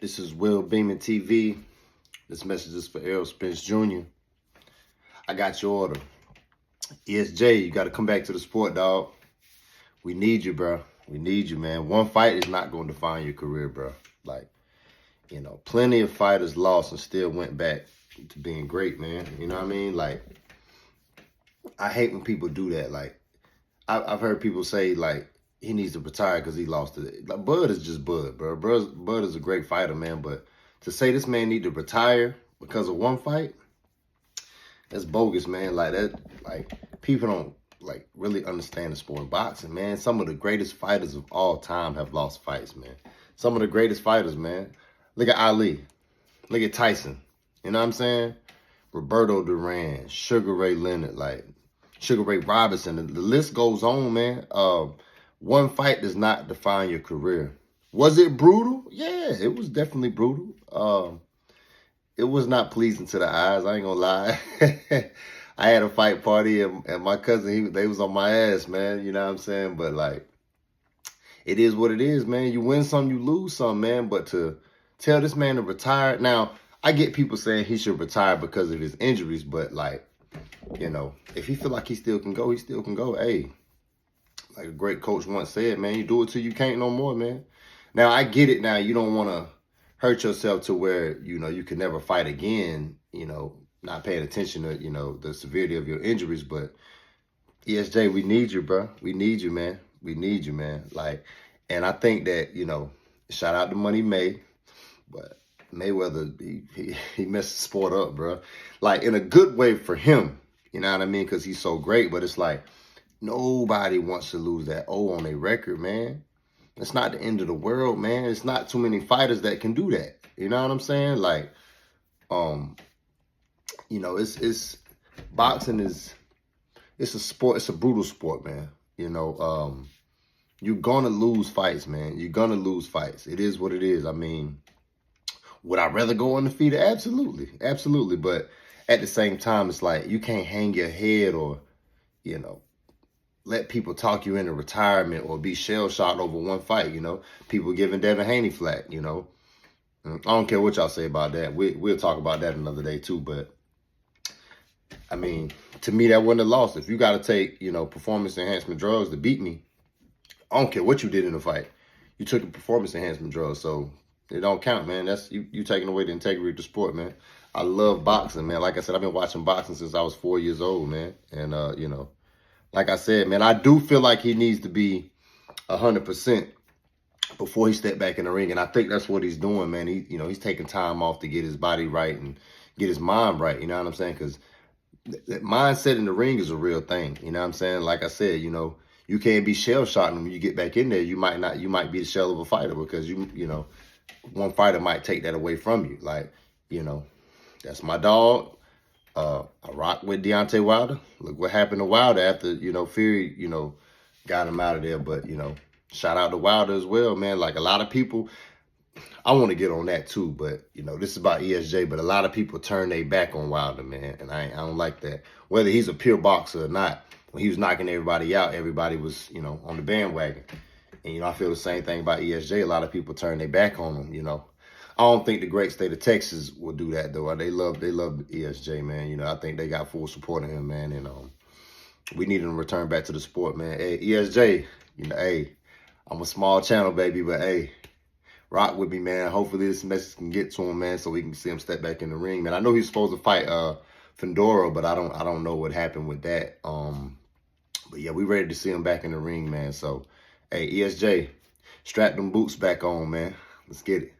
This is Will Beeman TV. This message is for Errol Spence Jr. I got your order. ESJ, you got to come back to the sport, dog. We need you, bro. We need you, man. One fight is not going to define your career, bro. Like, plenty of fighters lost and still went back to being great, man. You know what I mean? Like, I hate when people do that. Like, I've heard people say, like, he needs to retire because he lost it. Like, Bud is just Bud, bro. Bud is a great fighter, man. But to say this man need to retire because of one fight, that's bogus, man. Like that, like people don't like really understand the sport of boxing, man. Some of the greatest fighters of all time have lost fights, man. Some of the greatest fighters, man. Look at Ali. Look at Tyson. You know what I'm saying? Roberto Duran, Sugar Ray Leonard, like Sugar Ray Robinson. The list goes on, man. One fight does not define your career. Was it brutal? Yeah, it was definitely brutal. It was not pleasing to the eyes. I ain't gonna lie. I had a fight party and my cousin, they was on my ass, man. You know what I'm saying? But like, it is what it is, man. You win some, you lose some, man. But to tell this man to retire, now I get people saying he should retire because of his injuries, but like, if he feel like he still can go, he still can go. Hey, like a great coach once said, man, you do it till you can't no more, man. Now, I get it now. You don't want to hurt yourself to where, you can never fight again, not paying attention to, the severity of your injuries. But ESJ, we need you, bro. We need you, man. We need you, man. Like, and I think that, shout out to Money May, but Mayweather, he messed the sport up, bro. Like, in a good way for him, you know what I mean? Because he's so great, but it's like, nobody wants to lose that O on their record, man. It's not the end of the world, man. It's not too many fighters that can do that. You know what I'm saying? Like, it's boxing it's a sport. It's a brutal sport, man. You're gonna lose fights, man. You're gonna lose fights. It is what it is. I mean, would I rather go undefeated? Absolutely, absolutely. But at the same time, it's like you can't hang your head or, let people talk you into retirement or be shell-shocked over one fight, People giving Devin Haney flack, I don't care what y'all say about that. We'll talk about that another day too. But, I mean, to me, that wasn't a loss. If you got to take, performance enhancement drugs to beat me, I don't care what you did in the fight. You took a performance enhancement drug, so it don't count, man. That's you taking away the integrity of the sport, man. I love boxing, man. Like I said, I've been watching boxing since I was 4 years old, man. And, like I said, man, I do feel like he needs to be 100% before he step back in the ring. And I think that's what he's doing, man. He's taking time off to get his body right and get his mind right. You know what I'm saying? Because that mindset in the ring is a real thing. You know what I'm saying? Like I said, you can't be shell-shocked when you get back in there. You might be the shell of a fighter because one fighter might take that away from you. Like, that's my dog. I rock with Deontay Wilder. Look what happened to Wilder after, Fury, got him out of there. But, shout out to Wilder as well, man. Like a lot of people, I want to get on that too. But, this is about ESJ. But a lot of people turn their back on Wilder, man. And I don't like that. Whether he's a pure boxer or not, when he was knocking everybody out, everybody was, on the bandwagon. And, I feel the same thing about ESJ. A lot of people turn their back on him, I don't think the great state of Texas will do that, though. They love ESJ, man. I think they got full support of him, man. And we need him to return back to the sport, man. Hey, ESJ, hey, I'm a small channel, baby, but hey, rock with me, man. Hopefully this message can get to him, man, so we can see him step back in the ring, man. I know he's supposed to fight Fendora, but I don't know what happened with that. But yeah, we ready to see him back in the ring, man. So, hey, ESJ, strap them boots back on, man. Let's get it.